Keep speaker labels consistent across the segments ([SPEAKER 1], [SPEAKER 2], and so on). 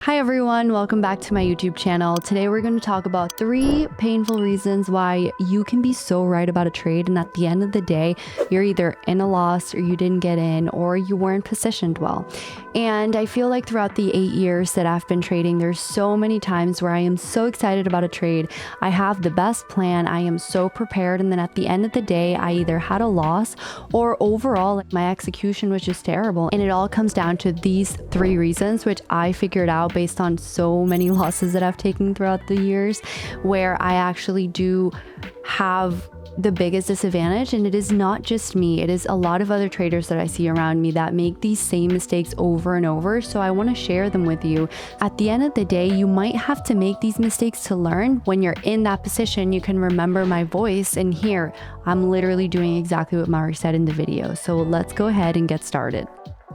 [SPEAKER 1] Hi everyone, welcome back to my YouTube channel. Today we're going to talk about 3 painful reasons why you can be so right about a trade, and at the end of the day, you're either in a loss or you didn't get in or you weren't positioned well. And I feel like throughout the 8 years that I've been trading, there's so many times where I am so excited about a trade. I have the best plan, I am so prepared, and then at the end of the day, I either had a loss or overall my execution was just terrible. And it all comes down to these 3 reasons, which I figured out based on so many losses that I've taken throughout the years, where I actually do have the biggest disadvantage. And it is not just me, it is a lot of other traders that I see around me that make these same mistakes over and over. So I want to share them with you. At the end of the day, you might have to make these mistakes to learn. When you're in that position, you can remember my voice and hear I'm literally doing exactly what Mari said in the video. So let's go ahead and get started.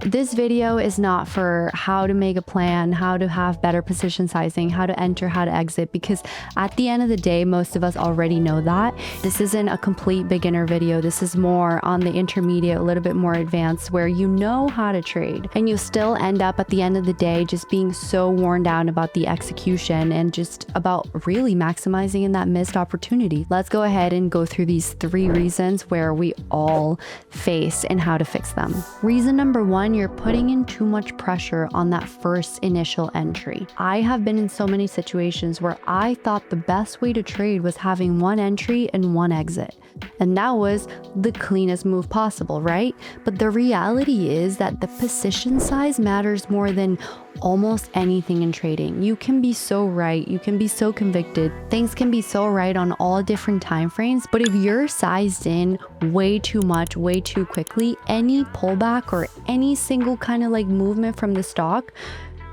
[SPEAKER 1] This video is not for how to make a plan, how to have better position sizing, how to enter, how to exit, because at the end of the day, most of us already know that. This isn't a complete beginner video. This is more on the intermediate, a little bit more advanced, where you know how to trade and you still end up at the end of the day just being so worn down about the execution and just about really maximizing in that missed opportunity. Let's go ahead and go through these 3 reasons where we all face and how to fix them. Reason number 1, you're putting in too much pressure on that first initial entry. I have been in so many situations where I thought the best way to trade was having 1 entry and 1 exit. And that was the cleanest move possible, right? But the reality is that the position size matters more than almost anything in trading. You can be so right, you can be so convicted, things can be so right on all different time frames, but if you're sized in way too much, way too quickly, any pullback or any single kind of like movement from the stock,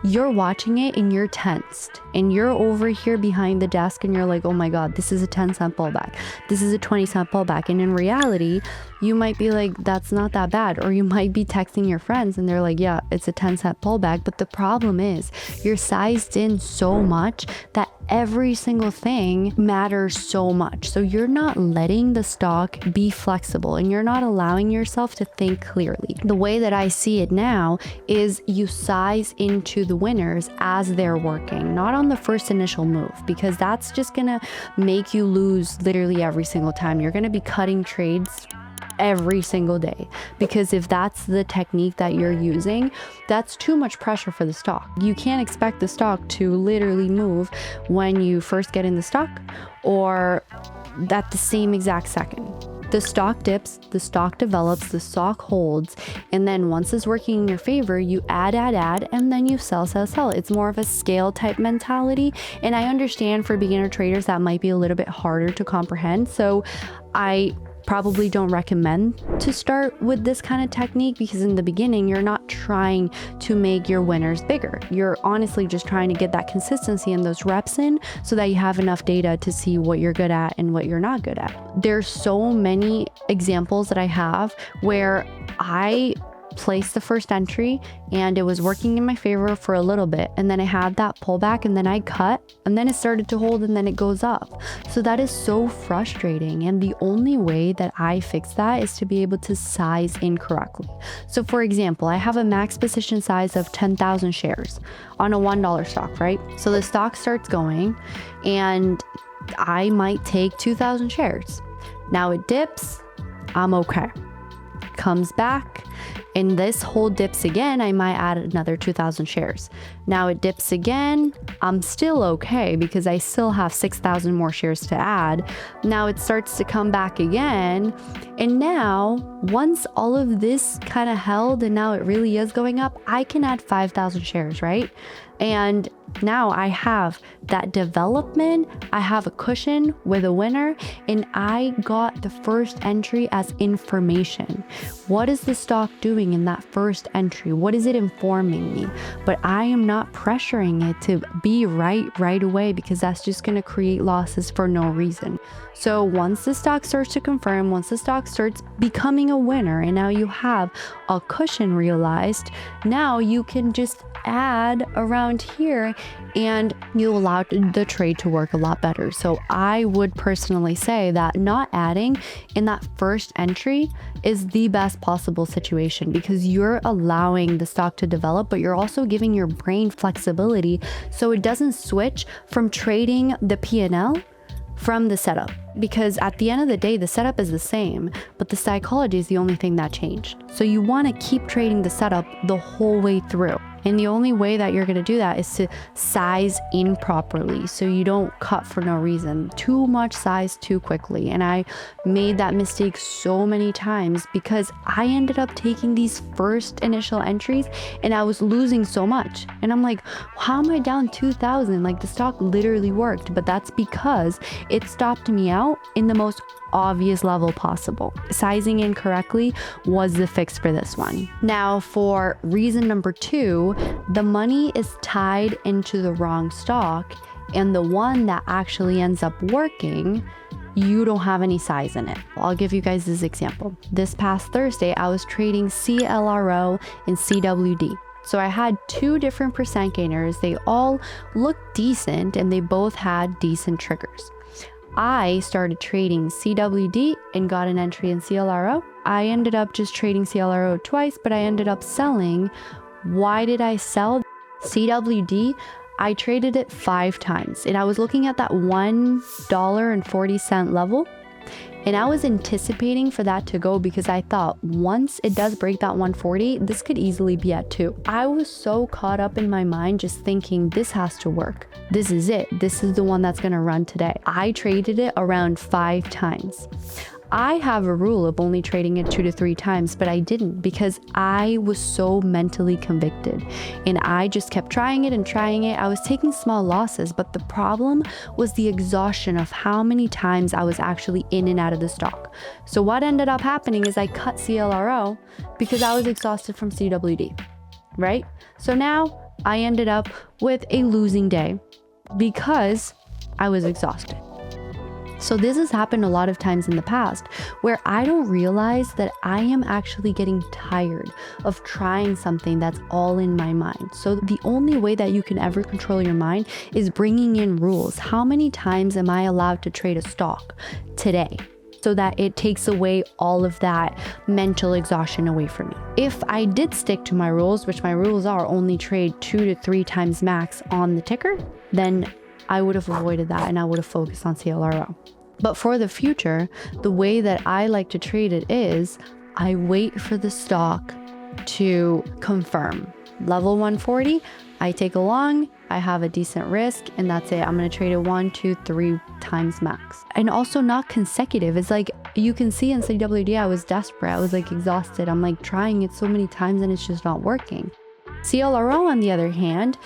[SPEAKER 1] you're watching it and you're tensed and you're over here behind the desk and you're like, oh my God, this is a 10-cent pullback. This is a 20-cent pullback. And in reality, you might be like, that's not that bad. Or you might be texting your friends and they're like, yeah, it's a 10-cent pullback. But the problem is you're sized in so much that every single thing matters so much. So you're not letting the stock be flexible and you're not allowing yourself to think clearly. The way that I see it now is you size into the winners as they're working, not on the first initial move, because that's just gonna make you lose literally every single time. You're gonna be cutting trades every single day, because if that's the technique that you're using, that's too much pressure for the stock. You can't expect the stock to literally move when you first get in the stock or at the same exact second. The stock dips, the stock develops, the stock holds, and then once it's working in your favor, you add, and then you sell. It's more of a scale type mentality. And I understand for beginner traders that might be a little bit harder to comprehend. So I probably don't recommend to start with this kind of technique, because in the beginning, you're not trying to make your winners bigger. You're honestly just trying to get that consistency and those reps in so that you have enough data to see what you're good at and what you're not good at. There's so many examples that I have where I placed the first entry and it was working in my favor for a little bit, and then I had that pullback and then I cut and then it started to hold and then it goes up. So that is so frustrating, and the only way that I fix that is to be able to size incorrectly. So for example, I have a max position size of 10,000 shares on a $1 stock, right? So the stock starts going and I might take 2,000 shares. Now it dips, I'm okay. Comes back, and this whole dips again, I might add another 2,000 shares. Now it dips again, I'm still okay because I still have 6,000 more shares to add. Now it starts to come back again, and now once all of this kind of held and now it really is going up, I can add 5,000 shares, right? And now I have that development, I have a cushion with a winner, and I got the first entry as information. What is the stock doing in that first entry? What is it informing me? But I am not pressuring it to be right away, because that's just going to create losses for no reason. So once the stock starts to confirm, once the stock starts becoming a winner, and now you have a cushion realized, now you can just add around here and you allow the trade to work a lot better. So I would personally say that not adding in that first entry is the best possible situation because you're allowing the stock to develop, but you're also giving your brain flexibility so it doesn't switch from trading the P&L from the setup. Because at the end of the day, the setup is the same, but the psychology is the only thing that changed. So you want to keep trading the setup the whole way through. And the only way that you're going to do that is to size in properly so you don't cut for no reason. Too much size too quickly. And I made that mistake so many times because I ended up taking these first initial entries and I was losing so much. And I'm like, how am I down 2,000? Like the stock literally worked, but that's because it stopped me out in the most obvious level possible. Sizing in correctly was the fix for this one. Now for reason number 2, the money is tied into the wrong stock, and the one that actually ends up working, you don't have any size in it. I'll give you guys this example. This past Thursday, I was trading CLRO and CWD. So I had 2 different percent gainers. They all looked decent and they both had decent triggers. I started trading CWD and got an entry in CLRO. I ended up just trading CLRO twice, but I ended up selling. Why did I sell CWD? I traded it 5 times and I was looking at that $1.40 level. And I was anticipating for that to go because I thought once it does break that 140, this could easily be at 2. I was so caught up in my mind just thinking this has to work. This is it. This is the one that's going to run today. I traded it around 5 times. I have a rule of only trading it 2 to 3 times, but I didn't because I was so mentally convicted and I just kept trying it and trying it. I was taking small losses, but the problem was the exhaustion of how many times I was actually in and out of the stock. So what ended up happening is I cut CLRO because I was exhausted from CWD, right? So now I ended up with a losing day because I was exhausted. So this has happened a lot of times in the past where I don't realize that I am actually getting tired of trying something that's all in my mind. So the only way that you can ever control your mind is bringing in rules. How many times am I allowed to trade a stock today? So that it takes away all of that mental exhaustion away from me. If I did stick to my rules, which my rules are only trade 2 to 3 times max on the ticker, then I would have avoided that and I would have focused on CLRO. But for the future, the way that I like to trade it is I wait for the stock to confirm. Level 140, I take a long, I have a decent risk, and that's it. I'm going to trade it 1, 2, 3 times max. And also not consecutive. It's like you can see in CWD, I was desperate. I was like exhausted. I'm like trying it so many times and it's just not working. CLRO, on the other hand,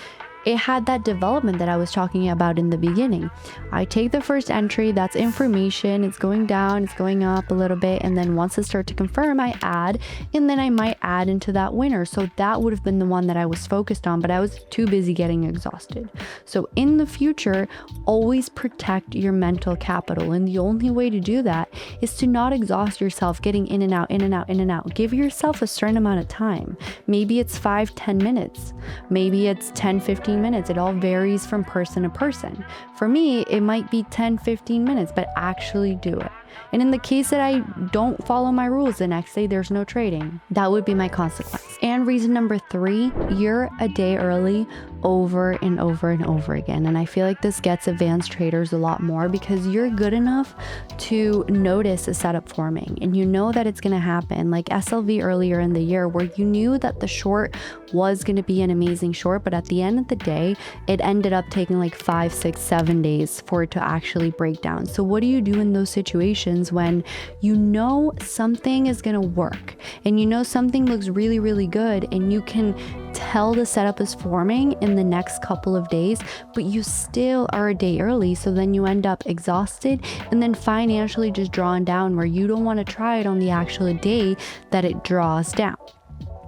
[SPEAKER 1] it had that development that I was talking about in the beginning. I take the first entry, that's information, it's going down, it's going up a little bit, and then once it starts to confirm, I add, and then I might add into that winner. So that would have been the one that I was focused on, but I was too busy getting exhausted. So in the future, always protect your mental capital. And the only way to do that is to not exhaust yourself getting in and out, in and out, in and out. Give yourself a certain amount of time. Maybe it's 5-10 minutes. Maybe it's 10-15 minutes. It all varies from person to person. For me, it might be 10-15 minutes, but actually do it. And in the case that I don't follow my rules, the next day there's no trading. That would be my consequence. And reason number 3, you're a day early over and over and over again. And I feel like this gets advanced traders a lot more because you're good enough to notice a setup forming and you know that it's going to happen. Like SLV earlier in the year where you knew that the short was going to be an amazing short, but at the end of the day, it ended up taking like 5, 6, 7 days for it to actually break down. So what do you do in those situations when you know something is going to work and you know something looks really, really good and you can tell the setup is forming in the next couple of days, but you still are a day early. So then you end up exhausted and then financially just drawn down where you don't want to try it on the actual day that it draws down.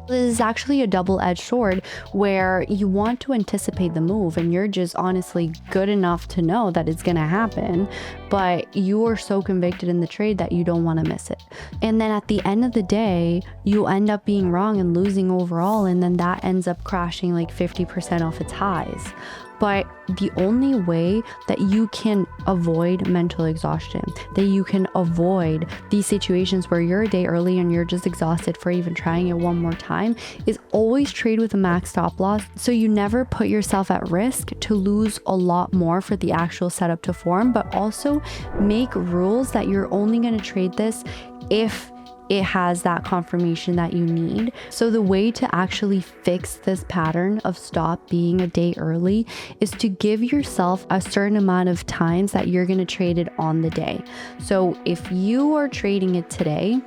[SPEAKER 1] This is actually a double-edged sword where you want to anticipate the move and you're just honestly good enough to know that it's going to happen, but you are so convicted in the trade that you don't want to miss it. And then at the end of the day, you end up being wrong and losing overall, and then that ends up crashing like 50% off its highs. But the only way that you can avoid mental exhaustion, that you can avoid these situations where you're a day early and you're just exhausted for even trying it one more time, is always trade with a max stop loss, so you never put yourself at risk to lose a lot more for the actual setup to form, but also make rules that you're only going to trade this if it has that confirmation that you need. So the way to actually fix this pattern of stop being a day early is to give yourself a certain amount of times that you're going to trade it on the day. So if you are trading it today,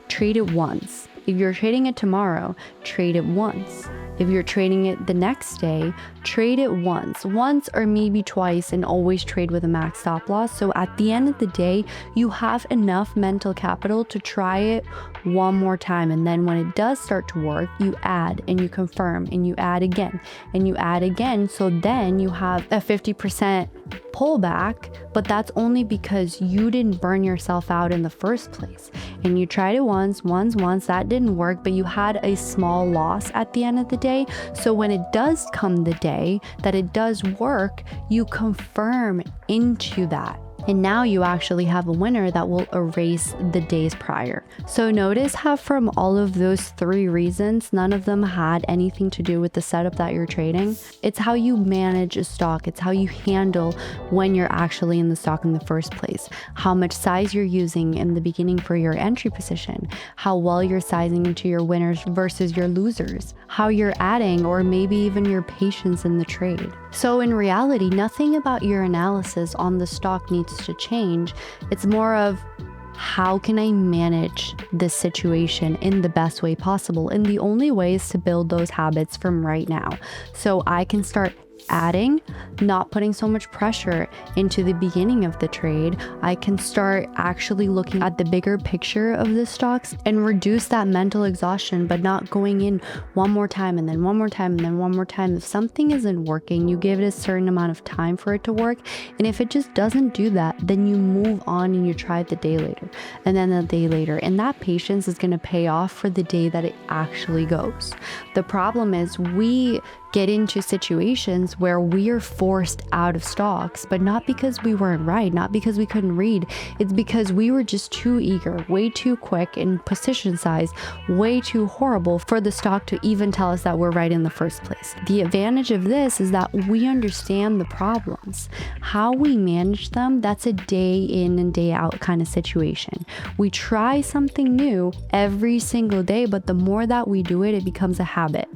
[SPEAKER 1] trade it once. If you're trading it tomorrow, trade it once. If you're trading it the next day, trade it once or maybe twice, and always trade with a max stop loss. So at the end of the day, you have enough mental capital to try it one more time. And then when it does start to work, you add and you confirm and you add again and you add again. So then you have a 50% pullback, but that's only because you didn't burn yourself out in the first place. And you tried it once, that didn't work, but you had a small loss at the end of the day. So when it does come the day that it does work, you confirm into that. And now you actually have a winner that will erase the days prior. So notice how from all of those 3 reasons, none of them had anything to do with the setup that you're trading. It's how you manage a stock. It's how you handle when you're actually in the stock in the first place. How much size you're using in the beginning for your entry position. How well you're sizing into your winners versus your losers. How you're adding, or maybe even your patience in the trade. So in reality, nothing about your analysis on the stock needs to change. It's more of, how can I manage this situation in the best way possible? And the only way is to build those habits from right now. So I can start adding, not putting so much pressure into the beginning of the trade. I can start actually looking at the bigger picture of the stocks and reduce that mental exhaustion, but not going in one more time and then one more time and then one more time. If something isn't working, you give it a certain amount of time for it to work. And if it just doesn't do that, then you move on and you try it the day later and then the day later. And that patience is going to pay off for the day that it actually goes. The problem is we get into situations where we are forced out of stocks, but not because we weren't right, not because we couldn't read. It's because we were just too eager, way too quick, and position size way too horrible for the stock to even tell us that we're right in the first place. The advantage of this is that we understand the problems. How we manage them, that's a day in and day out kind of situation. We try something new every single day, but the more that we do it, it becomes a habit.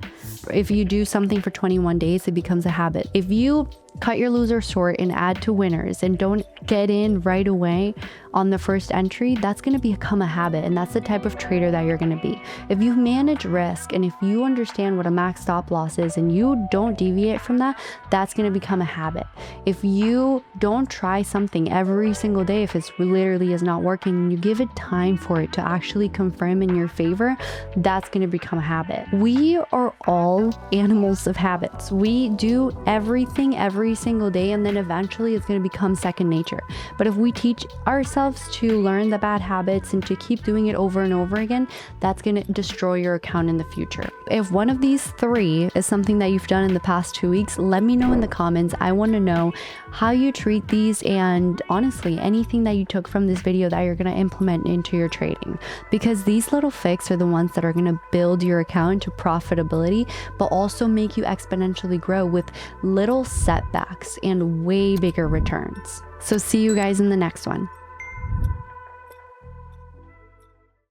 [SPEAKER 1] If you do something for 21 days, it becomes a habit. If you cut your losers short and add to winners and don't get in right away on the first entry, that's going to become a habit. And that's the type of trader that you're going to be. If you manage risk and if you understand what a max stop loss is and you don't deviate from that, that's going to become a habit. If you don't try something every single day, if it literally is not working, and you give it time for it to actually confirm in your favor, that's going to become a habit. We are all animals of habits. We do everything every single day, and then eventually it's going to become second nature. But if we teach ourselves to learn the bad habits and to keep doing it over and over again, that's going to destroy your account in the future. If one of these 3 is something that you've done in the past 2 weeks, let me know in the comments. I want to know how you treat these, and honestly, anything that you took from this video that you're going to implement into your trading, because these little fixes are the ones that are going to build your account to profitability, but also make you exponentially grow with little setbacks and way bigger returns. So see you guys in the next one.